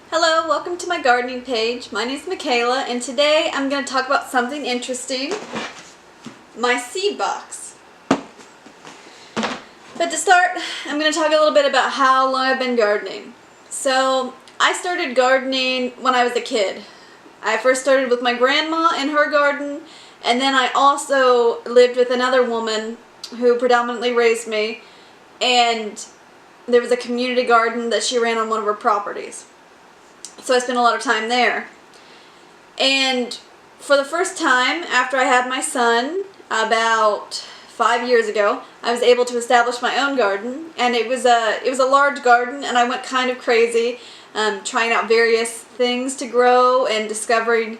Hello, welcome to my gardening page. My name is Michaela, and today I'm going to talk about something interesting, my seed box. But to start, I'm going to talk a little bit about how long I've been gardening. So, I started gardening when I was a kid. I first started with my grandma in her garden, and then I also lived with another woman who predominantly raised me, and there was a community garden that she ran on one of her properties. So I spent a lot of time there. And for the first time, after I had my son, about 5 years ago, I was able to establish my own garden. And it was a large garden, and I went kind of crazy, trying out various things to grow and discovering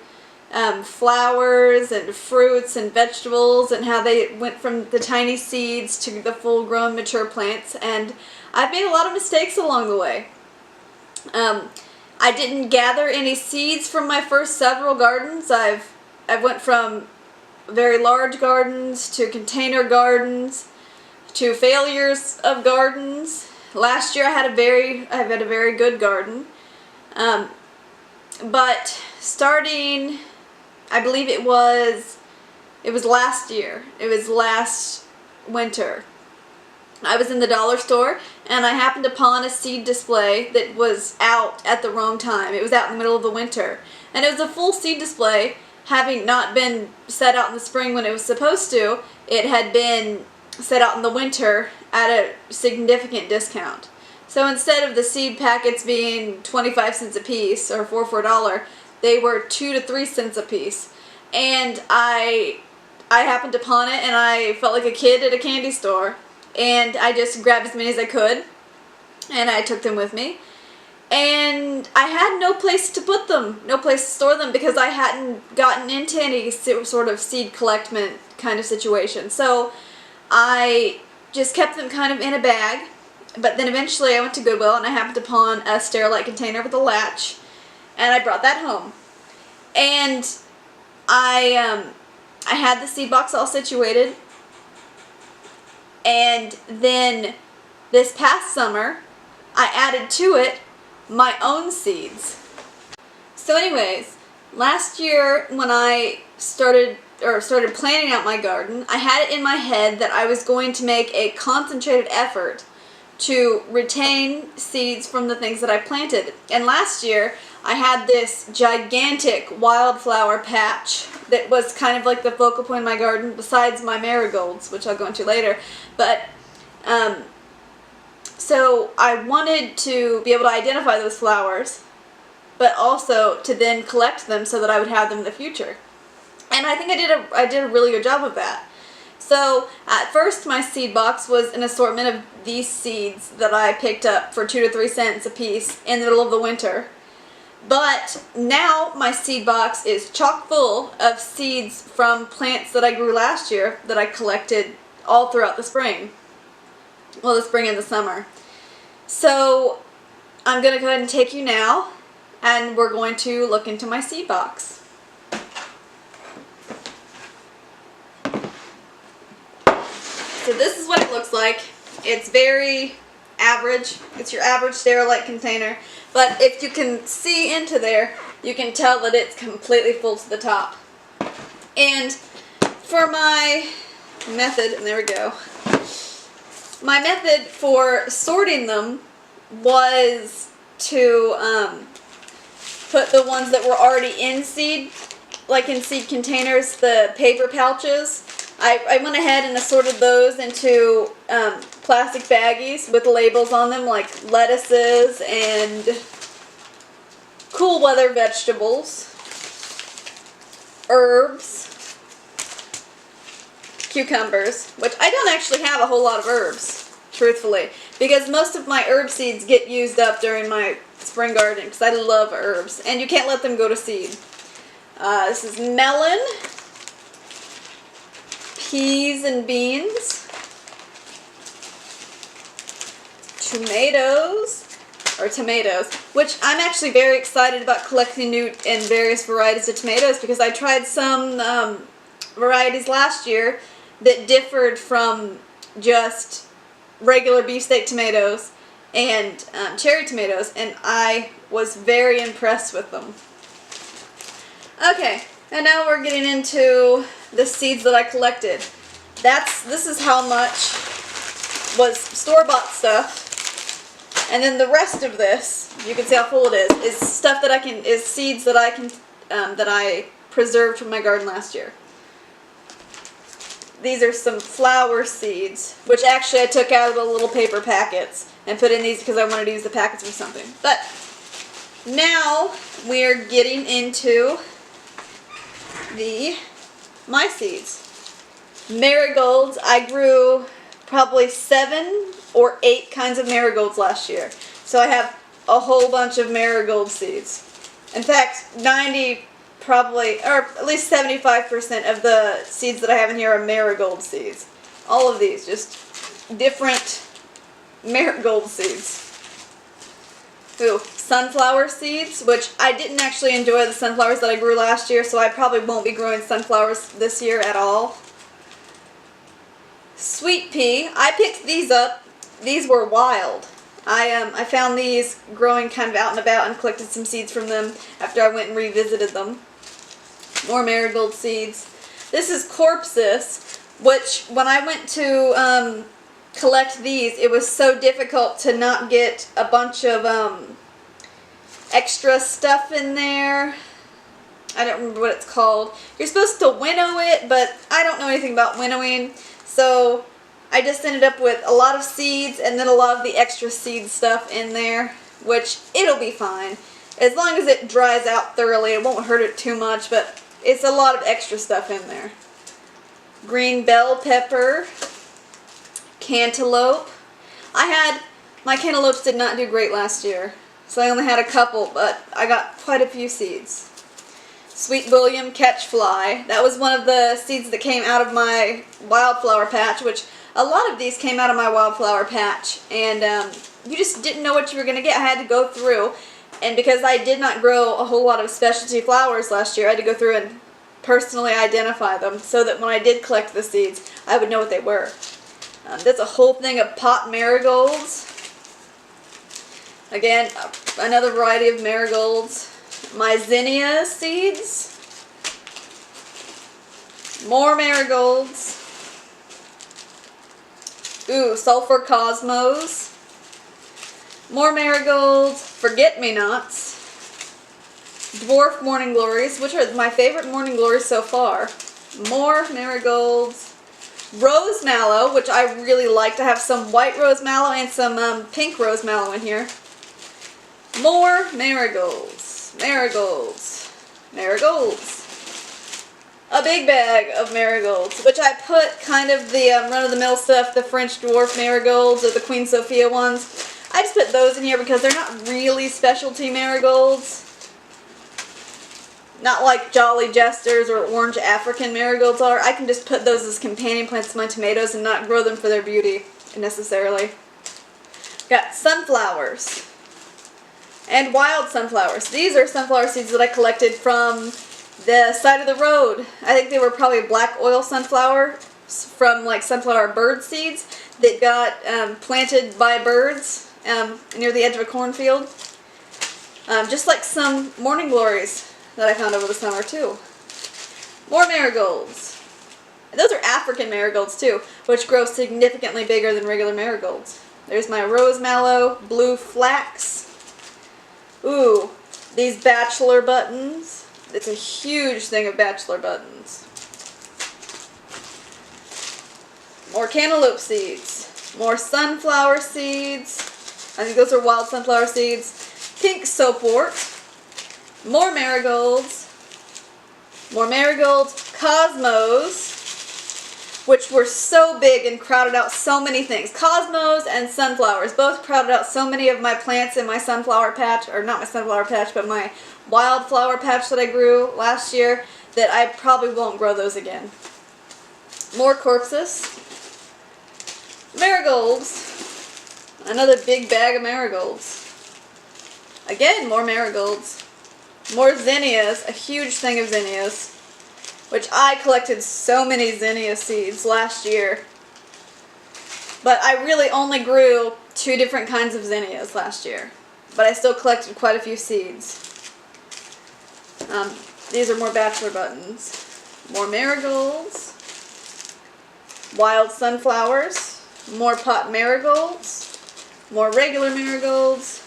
flowers and fruits and vegetables and how they went from the tiny seeds to the full-grown mature plants. And I've made a lot of mistakes along the way. I didn't gather any seeds from my first several gardens. I've went from very large gardens to container gardens to failures of gardens. Last year I've had a very good garden. But starting, I believe it was last year. It was last winter. I was in the dollar store and I happened upon a seed display that was out at the wrong time. It was out in the middle of the winter. And it was a full seed display, having not been set out in the spring when it was supposed to. It had been set out in the winter at a significant discount. So instead of the seed packets being 25 cents a piece or $4 for $1, they were 2 to 3 cents a piece. And I happened upon it and I felt like a kid at a candy store. And I just grabbed as many as I could, and I took them with me. And I had no place to put them, no place to store them, because I hadn't gotten into any sort of seed collectment kind of situation. So I just kept them kind of in a bag. But then eventually I went to Goodwill and I happened upon a Sterilite container with a latch, and I brought that home. And I had the seed box all situated. And then this past summer, I added to it my own seeds. So anyways, last year when I started planning out my garden, I had it in my head that I was going to make a concentrated effort to retain seeds from the things that I planted. And last year, I had this gigantic wildflower patch that was kind of like the focal point of my garden, besides my marigolds, which I'll go into later. But, so I wanted to be able to identify those flowers, but also to then collect them so that I would have them in the future. And I think I did a really good job of that. So at first my seed box was an assortment of these seeds that I picked up for 2 to 3 cents a piece in the middle of the winter. But now my seed box is chock full of seeds from plants that I grew last year that I collected all throughout the spring. Well, the spring and the summer. So I'm going to go ahead and take you now, and we're going to look into my seed box. So this is what it looks like. It's very average. It's your average Sterilite container. But if you can see into there, you can tell that it's completely full to the top. And for my method, and there we go. My method for sorting them was to put the ones that were already in seed, like in seed containers, the paper pouches. I went ahead and assorted those into plastic baggies with labels on them, like lettuces and cool weather vegetables, herbs, cucumbers, which I don't actually have a whole lot of herbs, truthfully, because most of my herb seeds get used up during my spring gardening, because I love herbs, and you can't let them go to seed. This is melon, peas and beans, tomatoes, which I'm actually very excited about collecting new and various varieties of tomatoes, because I tried some varieties last year that differed from just regular beefsteak tomatoes and cherry tomatoes, and I was very impressed with them. Okay, and now we're getting into the seeds that I collected. This is how much was store-bought stuff. And then the rest of this, you can see how full it is stuff that is seeds that I preserved from my garden last year. These are some flower seeds, which actually I took out of the little paper packets and put in these because I wanted to use the packets for something. But now we're getting into my seeds. Marigolds. I grew probably 7 or 8 kinds of marigolds last year. So I have a whole bunch of marigold seeds. In fact, 90 probably, or at least 75% of the seeds that I have in here are marigold seeds. All of these, just different marigold seeds. Ooh, sunflower seeds, which I didn't actually enjoy the sunflowers that I grew last year, so I probably won't be growing sunflowers this year at all. Sweet pea, I picked these up. These were wild. I found these growing kind of out and about and collected some seeds from them after I went and revisited them. More marigold seeds. This is Corpsis, which when I went to collect these, it was so difficult to not get a bunch of extra stuff in there. I don't remember what it's called. You're supposed to winnow it, but I don't know anything about winnowing, so I just ended up with a lot of seeds and then a lot of the extra seed stuff in there, which it'll be fine. As long as it dries out thoroughly, it won't hurt it too much, but it's a lot of extra stuff in there. Green bell pepper, cantaloupe. My cantaloupes did not do great last year, so I only had a couple, but I got quite a few seeds. Sweet William catchfly. That was one of the seeds that came out of my wildflower patch, which a lot of these came out of my wildflower patch, and you just didn't know what you were going to get. I had to go through, and because I did not grow a whole lot of specialty flowers last year, I had to go through and personally identify them so that when I did collect the seeds, I would know what they were. That's a whole thing of pot marigolds. Again, another variety of marigolds. My zinnia seeds. More marigolds. Ooh, sulfur cosmos. More marigolds. Forget-me-nots. Dwarf morning glories, which are my favorite morning glories so far. More marigolds. Rose mallow, which I really like to have some white rose mallow and some pink rose mallow in here. More marigolds. Marigolds. Marigolds. A big bag of marigolds, which I put kind of the run-of-the-mill stuff, the French dwarf marigolds or the Queen Sophia ones. I just put those in here because they're not really specialty marigolds. Not like Jolly Jesters or orange African marigolds are. I can just put those as companion plants to my tomatoes and not grow them for their beauty necessarily. Got sunflowers. And wild sunflowers. These are sunflower seeds that I collected from the side of the road. I think they were probably black oil sunflower from like sunflower bird seeds that got planted by birds near the edge of a cornfield. Just like some morning glories that I found over the summer too. More marigolds. And those are African marigolds too, which grow significantly bigger than regular marigolds. There's my rose mallow, blue flax. Ooh, these bachelor buttons. It's a huge thing of bachelor buttons. More cantaloupe seeds. More sunflower seeds. I think those are wild sunflower seeds. Pink soapwort. More marigolds. More marigolds. Cosmos, which were so big and crowded out so many things. Cosmos and sunflowers both crowded out so many of my plants in my sunflower patch, or not my sunflower patch, but my wildflower patch that I grew last year, that I probably won't grow those again. More Corpsis. Marigolds. Another big bag of marigolds. Again, more marigolds. More zinnias, a huge thing of zinnias, which I collected so many zinnia seeds last year. But I really only grew 2 different kinds of zinnias last year. But I still collected quite a few seeds. These are more bachelor buttons. More marigolds. Wild sunflowers. More pot marigolds. More regular marigolds.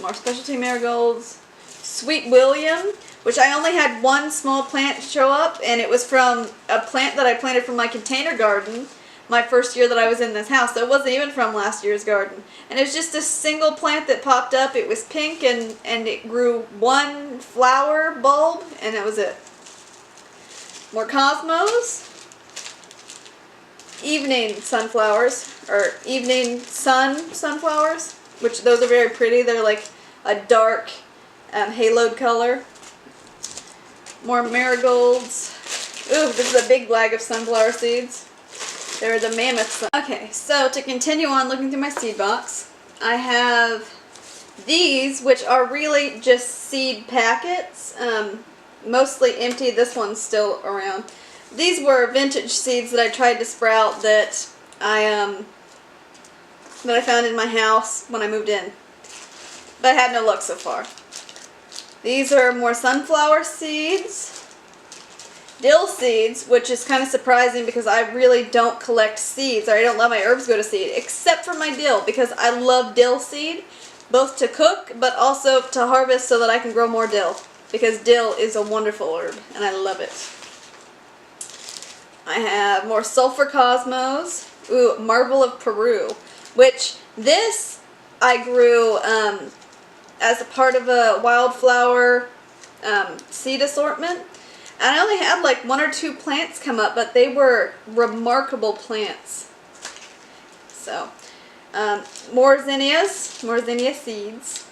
More specialty marigolds. Sweet William, which I only had 1 small plant show up, and it was from a plant that I planted from my container garden my first year that I was in this house, so it wasn't even from last year's garden. And it was just a single plant that popped up. It was pink, and it grew 1 flower bulb, and that was it. More cosmos. Evening sunflowers, or evening sun sunflowers, which those are very pretty. They're like a dark haloed color. More marigolds. Ooh, this is a big bag of sunflower seeds. They're the mammoth. Okay, so to continue on looking through my seed box, I have these, which are really just seed packets, mostly empty. This one's still around. These were vintage seeds that I tried to sprout that I found in my house when I moved in, but I had no luck so far. These are more sunflower seeds. Dill seeds, which is kind of surprising because I really don't collect seeds, or I don't let my herbs go to seed, except for my dill, because I love dill seed, both to cook, but also to harvest so that I can grow more dill, because dill is a wonderful herb, and I love it. I have more sulfur cosmos. Ooh, marble of Peru, which this I grew as a part of a wildflower seed assortment. And I only had like 1 or 2 plants come up, but they were remarkable plants. So, more zinnias, more zinnia seeds.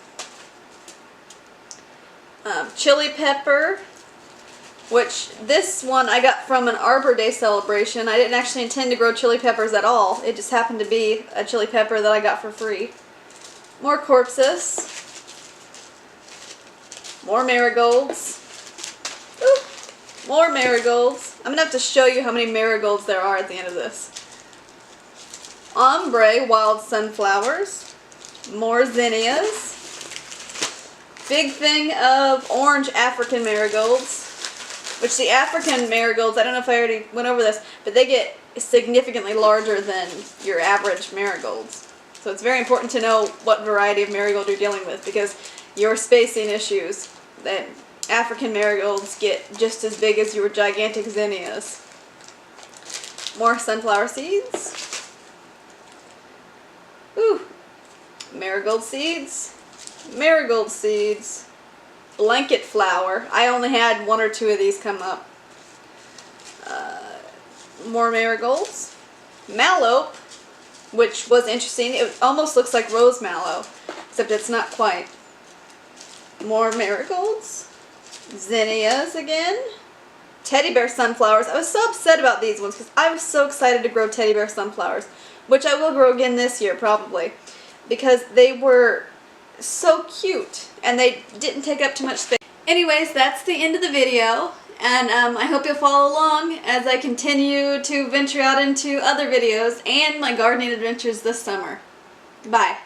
Chili pepper, which this one I got from an Arbor Day celebration. I didn't actually intend to grow chili peppers at all. It just happened to be a chili pepper that I got for free. More corpses. More marigolds. Ooh. More marigolds. I'm going to have to show you how many marigolds there are at the end of this. Ombre wild sunflowers. More zinnias. Big thing of orange African marigolds. Which the African marigolds, I don't know if I already went over this, but they get significantly larger than your average marigolds. So it's very important to know what variety of marigold you're dealing with, because your spacing issues, that African marigolds get just as big as your gigantic zinnias. More sunflower seeds. Ooh. Marigold seeds. Marigold seeds. Blanket flower. I only had 1 or 2 of these come up. More marigolds. Mallow, which was interesting. It almost looks like rose mallow, except it's not quite. More marigolds. Zinnias again. Teddy bear sunflowers. I was so upset about these ones because I was so excited to grow teddy bear sunflowers, which I will grow again this year probably, because they were so cute and they didn't take up too much space. Anyways, that's the end of the video, and I hope you'll follow along as I continue to venture out into other videos and my gardening adventures this summer. Bye.